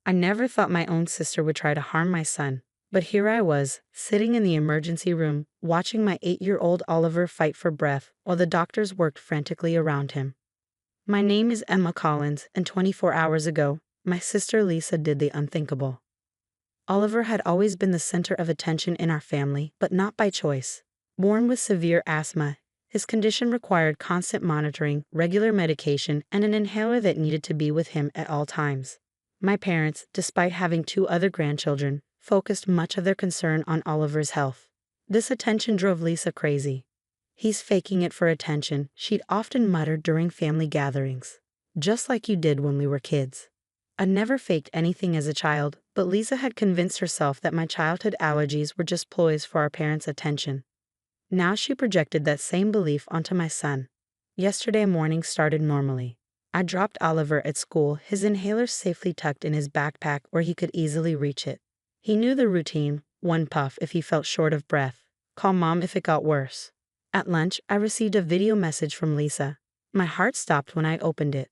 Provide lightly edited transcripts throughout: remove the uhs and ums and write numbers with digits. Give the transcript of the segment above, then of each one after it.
I never thought my own sister would try to harm my son. But here I was, sitting in the emergency room, watching my 8-year-old Oliver fight for breath while the doctors worked frantically around him. My name is Emma Collins, and 24 hours ago, my sister Lisa did the unthinkable. Oliver had always been the center of attention in our family, but not by choice. Born with severe asthma, his condition required constant monitoring, regular medication, and an inhaler that needed to be with him at all times. My parents, despite having 2 other grandchildren, focused much of their concern on Oliver's health. This attention drove Lisa crazy. "He's faking it for attention," she'd often muttered during family gatherings. "Just like you did when we were kids." I never faked anything as a child, but Lisa had convinced herself that my childhood allergies were just ploys for our parents' attention. Now she projected that same belief onto my son. Yesterday morning started normally. I dropped Oliver at school, his inhaler safely tucked in his backpack where he could easily reach it. He knew the routine: 1 puff if he felt short of breath, call mom if it got worse. At lunch, I received a video message from Lisa. My heart stopped when I opened it.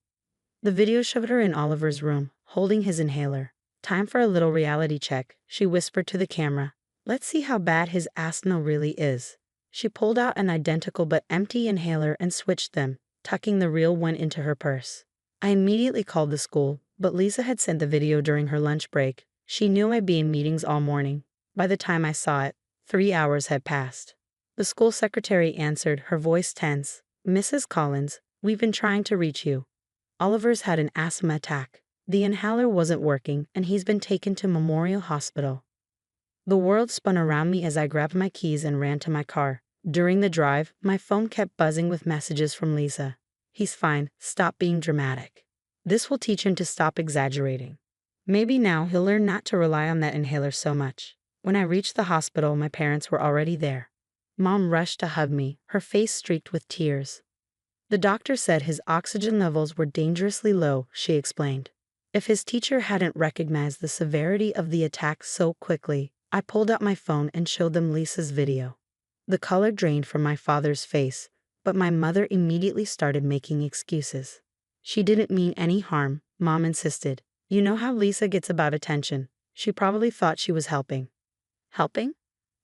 The video showed her in Oliver's room, holding his inhaler. "Time for a little reality check," she whispered to the camera. "Let's see how bad his asthma really is." She pulled out an identical but empty inhaler and switched them, tucking the real one into her purse. I immediately called the school, but Lisa had sent the video during her lunch break. She knew I'd be in meetings all morning. By the time I saw it, 3 hours had passed. The school secretary answered, her voice tense. "Mrs. Collins, we've been trying to reach you. Oliver's had an asthma attack. The inhaler wasn't working, and he's been taken to Memorial Hospital." The world spun around me as I grabbed my keys and ran to my car. During the drive, my phone kept buzzing with messages from Lisa. "He's fine. Stop being dramatic. This will teach him to stop exaggerating. Maybe now he'll learn not to rely on that inhaler so much." When I reached the hospital, my parents were already there. Mom rushed to hug me, her face streaked with tears. "The doctor said his oxygen levels were dangerously low," she explained. If his teacher hadn't recognized the severity of the attack so quickly, I pulled out my phone and showed them Lisa's video. The color drained from my father's face, but my mother immediately started making excuses. "She didn't mean any harm," Mom insisted. "You know how Lisa gets about attention. She probably thought she was helping." "Helping?"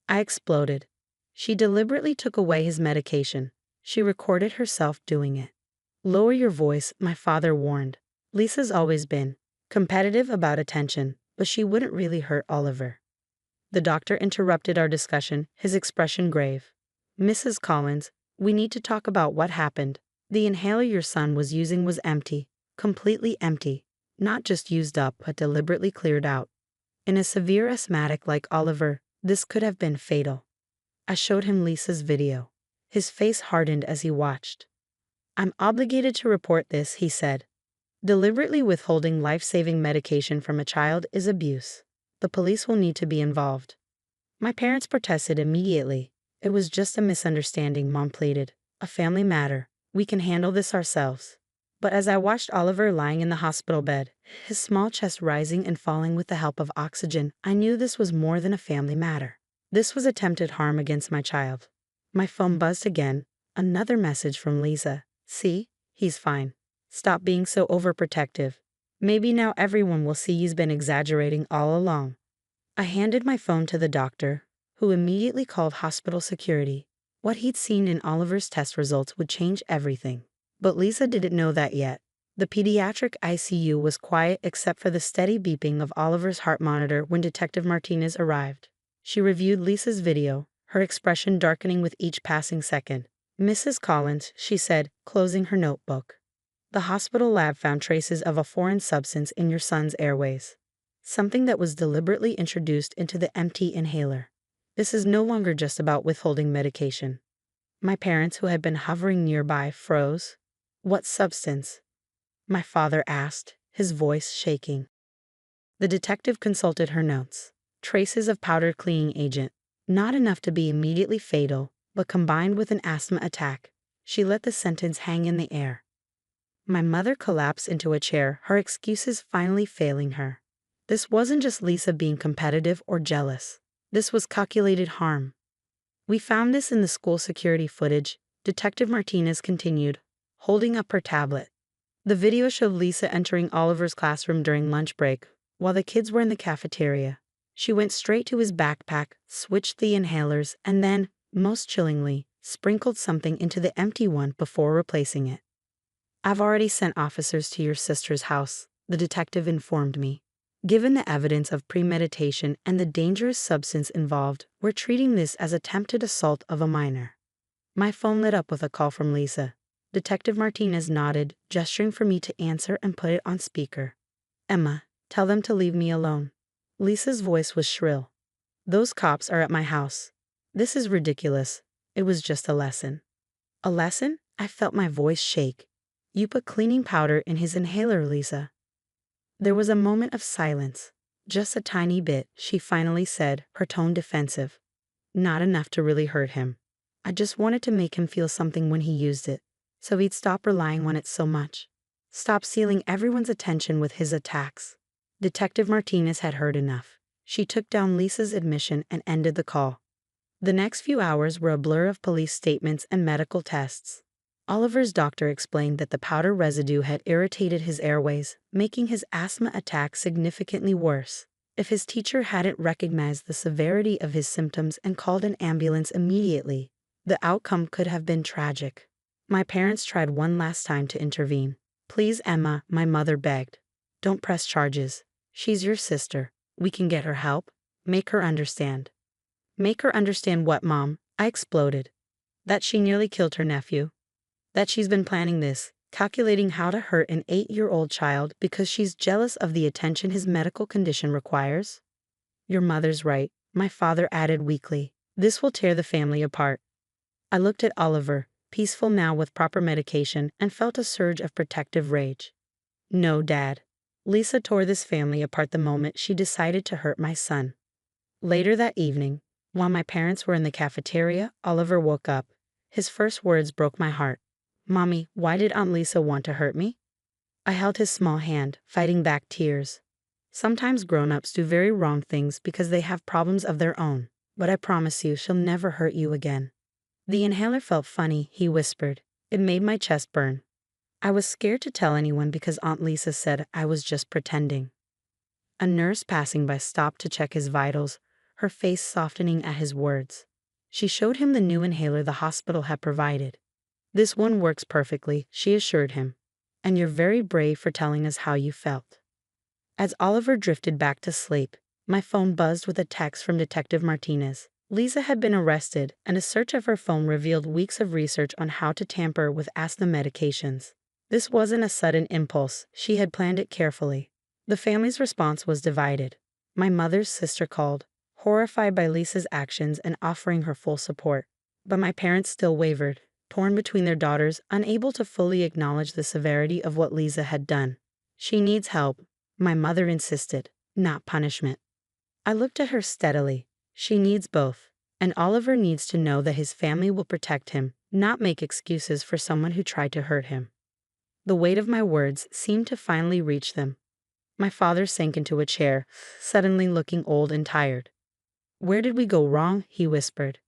I exploded. "She deliberately took away his medication. She recorded herself doing it." "Lower your voice," my father warned. "Lisa's always been competitive about attention, but she wouldn't really hurt Oliver." The doctor interrupted our discussion, his expression grave. "Mrs. Collins, we need to talk about what happened. The inhaler your son was using was empty, completely empty. Not just used up, but deliberately cleared out. In a severe asthmatic like Oliver, this could have been fatal." I showed him Lisa's video. His face hardened as he watched. "I'm obligated to report this," he said. "Deliberately withholding life-saving medication from a child is abuse. The police will need to be involved." My parents protested immediately. "It was just a misunderstanding," Mom pleaded. "A family matter. We can handle this ourselves." But as I watched Oliver lying in the hospital bed, his small chest rising and falling with the help of oxygen, I knew this was more than a family matter. This was attempted harm against my child. My phone buzzed again. Another message from Lisa. "See? He's fine. Stop being so overprotective. Maybe now everyone will see he's been exaggerating all along." I handed my phone to the doctor, who immediately called hospital security. What he'd seen in Oliver's test results would change everything. But Lisa didn't know that yet. The pediatric ICU was quiet except for the steady beeping of Oliver's heart monitor when Detective Martinez arrived. She reviewed Lisa's video, her expression darkening with each passing second. "Mrs. Collins," she said, closing her notebook. "The hospital lab found traces of a foreign substance in your son's airways. Something that was deliberately introduced into the empty inhaler. This is no longer just about withholding medication." My parents, who had been hovering nearby, froze. "What substance?" my father asked, his voice shaking. The detective consulted her notes. Traces of powdered cleaning agent. Not enough to be immediately fatal, but combined with an asthma attack. She let the sentence hang in the air. My mother collapsed into a chair, her excuses finally failing her. This wasn't just Lisa being competitive or jealous. This was calculated harm. "We found this in the school security footage," Detective Martinez continued, holding up her tablet. The video showed Lisa entering Oliver's classroom during lunch break, while the kids were in the cafeteria. She went straight to his backpack, switched the inhalers, and then, most chillingly, sprinkled something into the empty one before replacing it. "I've already sent officers to your sister's house," the detective informed me. "Given the evidence of premeditation and the dangerous substance involved, we're treating this as attempted assault of a minor." My phone lit up with a call from Lisa. Detective Martinez nodded, gesturing for me to answer and put it on speaker. "Emma, tell them to leave me alone." Lisa's voice was shrill. "Those cops are at my house. This is ridiculous. It was just a lesson." "A lesson?" I felt my voice shake. "You put cleaning powder in his inhaler, Lisa." There was a moment of silence. "Just a tiny bit," she finally said, her tone defensive. "Not enough to really hurt him. I just wanted to make him feel something when he used it, so he'd stop relying on it so much. Stop stealing everyone's attention with his attacks." Detective Martinez had heard enough. She took down Lisa's admission and ended the call. The next few hours were a blur of police statements and medical tests. Oliver's doctor explained that the powder residue had irritated his airways, making his asthma attack significantly worse. If his teacher hadn't recognized the severity of his symptoms and called an ambulance immediately, the outcome could have been tragic. My parents tried one last time to intervene. "Please, Emma," my mother begged. "Don't press charges. She's your sister. We can get her help. Make her understand." "Make her understand what, Mom?" I exploded. "That she nearly killed her nephew. That she's been planning this, calculating how to hurt an 8-year-old child because she's jealous of the attention his medical condition requires." "Your mother's right," my father added weakly. "This will tear the family apart." I looked at Oliver, peaceful now with proper medication, and felt a surge of protective rage. "No, Dad. Lisa tore this family apart the moment she decided to hurt my son." Later that evening, while my parents were in the cafeteria, Oliver woke up. His first words broke my heart. "Mommy, why did Aunt Lisa want to hurt me?" I held his small hand, fighting back tears. "Sometimes grown-ups do very wrong things because they have problems of their own, but I promise you she'll never hurt you again." "The inhaler felt funny," he whispered. "It made my chest burn. I was scared to tell anyone because Aunt Lisa said I was just pretending." A nurse passing by stopped to check his vitals, her face softening at his words. She showed him the new inhaler the hospital had provided. "This one works perfectly," she assured him. "And you're very brave for telling us how you felt." As Oliver drifted back to sleep, my phone buzzed with a text from Detective Martinez. Lisa had been arrested, and a search of her phone revealed weeks of research on how to tamper with asthma medications. This wasn't a sudden impulse, she had planned it carefully. The family's response was divided. My mother's sister called, horrified by Lisa's actions and offering her full support. But my parents still wavered, torn between their daughters, unable to fully acknowledge the severity of what Lisa had done. "She needs help," my mother insisted, "not punishment." I looked at her steadily. "She needs both. And Oliver needs to know that his family will protect him, not make excuses for someone who tried to hurt him." The weight of my words seemed to finally reach them. My father sank into a chair, suddenly looking old and tired. "Where did we go wrong?" he whispered.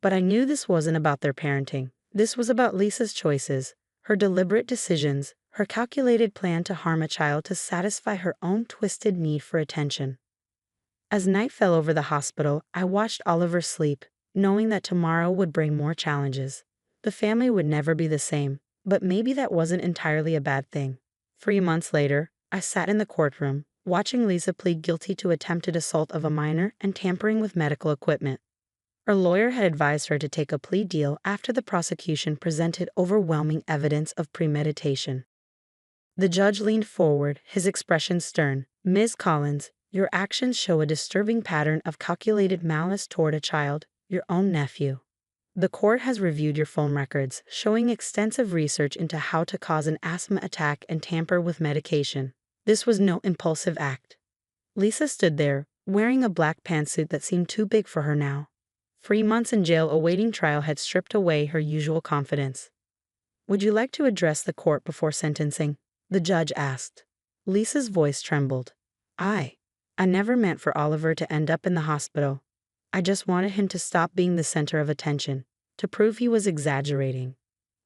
But I knew this wasn't about their parenting. This was about Lisa's choices, her deliberate decisions, her calculated plan to harm a child to satisfy her own twisted need for attention. As night fell over the hospital, I watched Oliver sleep, knowing that tomorrow would bring more challenges. The family would never be the same, but maybe that wasn't entirely a bad thing. 3 months later, I sat in the courtroom, watching Lisa plead guilty to attempted assault of a minor and tampering with medical equipment. Her lawyer had advised her to take a plea deal after the prosecution presented overwhelming evidence of premeditation. The judge leaned forward, his expression stern. "Ms. Collins, your actions show a disturbing pattern of calculated malice toward a child, your own nephew. The court has reviewed your phone records, showing extensive research into how to cause an asthma attack and tamper with medication. This was no impulsive act." Lisa stood there, wearing a black pantsuit that seemed too big for her now. 3 months in jail awaiting trial had stripped away her usual confidence. "Would you like to address the court before sentencing?" the judge asked. Lisa's voice trembled. I never meant for Oliver to end up in the hospital. I just wanted him to stop being the center of attention, to prove he was exaggerating."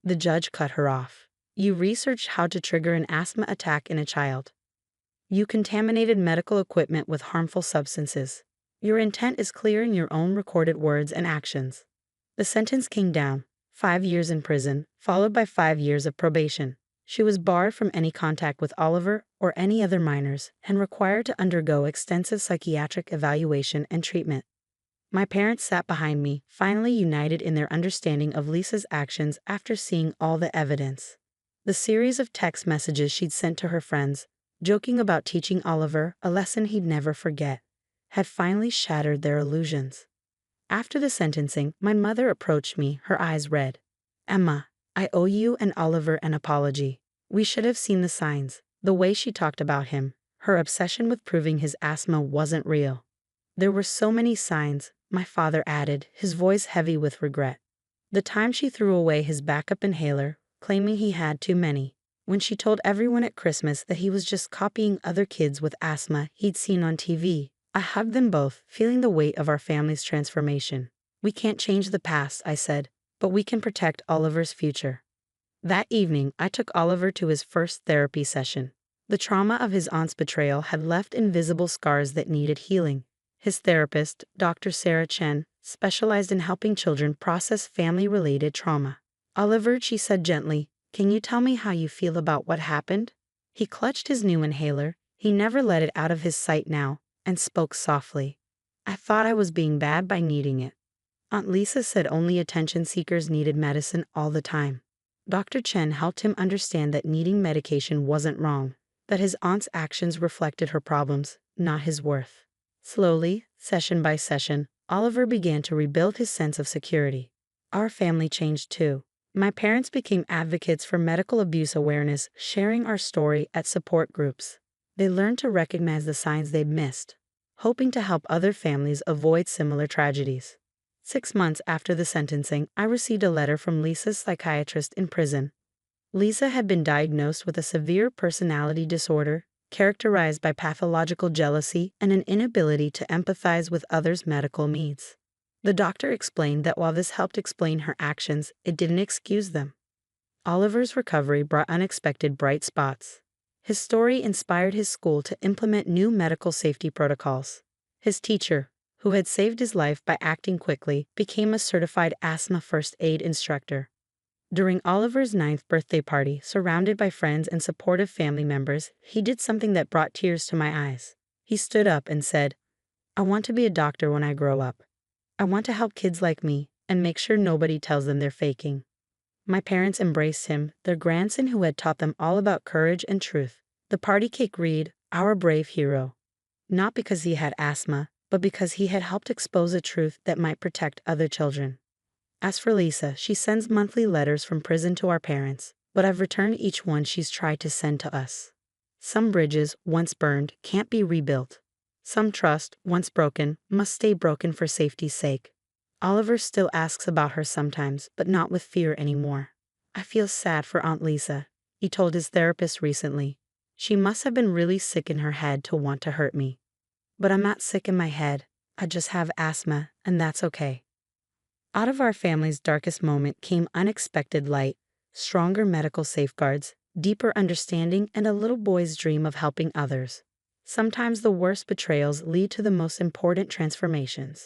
The judge cut her off. "You researched how to trigger an asthma attack in a child." You contaminated medical equipment with harmful substances. Your intent is clear in your own recorded words and actions. The sentence came down: 5 years in prison, followed by 5 years of probation. She was barred from any contact with Oliver or any other minors and required to undergo extensive psychiatric evaluation and treatment. My parents sat behind me, finally united in their understanding of Lisa's actions after seeing all the evidence. The series of text messages she'd sent to her friends, joking about teaching Oliver a lesson he'd never forget, had finally shattered their illusions. After the sentencing, my mother approached me, her eyes red. "Emma, I owe you and Oliver an apology. We should have seen the signs, the way she talked about him, her obsession with proving his asthma wasn't real. There were so many signs," my father added, his voice heavy with regret. The time she threw away his backup inhaler, claiming he had too many. When she told everyone at Christmas that he was just copying other kids with asthma he'd seen on TV. I hugged them both, feeling the weight of our family's transformation. "We can't change the past," I said, "but we can protect Oliver's future." That evening, I took Oliver to his first therapy session. The trauma of his aunt's betrayal had left invisible scars that needed healing. His therapist, Dr. Sarah Chen, specialized in helping children process family-related trauma. "Oliver," she said gently, "can you tell me how you feel about what happened?" He clutched his new inhaler, he never let it out of his sight now, and spoke softly. "I thought I was being bad by needing it. Aunt Lisa said only attention seekers needed medicine all the time." Dr. Chen helped him understand that needing medication wasn't wrong, that his aunt's actions reflected her problems, not his worth. Slowly, session by session, Oliver began to rebuild his sense of security. Our family changed too. My parents became advocates for medical abuse awareness, sharing our story at support groups. They learned to recognize the signs they'd missed, hoping to help other families avoid similar tragedies. 6 months after the sentencing, I received a letter from Lisa's psychiatrist in prison. Lisa had been diagnosed with a severe personality disorder, characterized by pathological jealousy and an inability to empathize with others' medical needs. The doctor explained that while this helped explain her actions, it didn't excuse them. Oliver's recovery brought unexpected bright spots. His story inspired his school to implement new medical safety protocols. His teacher, who had saved his life by acting quickly, became a certified asthma first aid instructor. During Oliver's 9th birthday party, surrounded by friends and supportive family members, he did something that brought tears to my eyes. He stood up and said, "I want to be a doctor when I grow up. I want to help kids like me and make sure nobody tells them they're faking." My parents embraced him, their grandson who had taught them all about courage and truth. The party cake read, "Our brave hero." Not because he had asthma, but because he had helped expose a truth that might protect other children. As for Lisa, she sends monthly letters from prison to our parents, but I've returned each one she's tried to send to us. Some bridges, once burned, can't be rebuilt. Some trust, once broken, must stay broken for safety's sake. Oliver still asks about her sometimes, but not with fear anymore. "I feel sad for Aunt Lisa," he told his therapist recently. "She must have been really sick in her head to want to hurt me. But I'm not sick in my head. I just have asthma, and that's okay." Out of our family's darkest moment came unexpected light, stronger medical safeguards, deeper understanding, and a little boy's dream of helping others. Sometimes the worst betrayals lead to the most important transformations.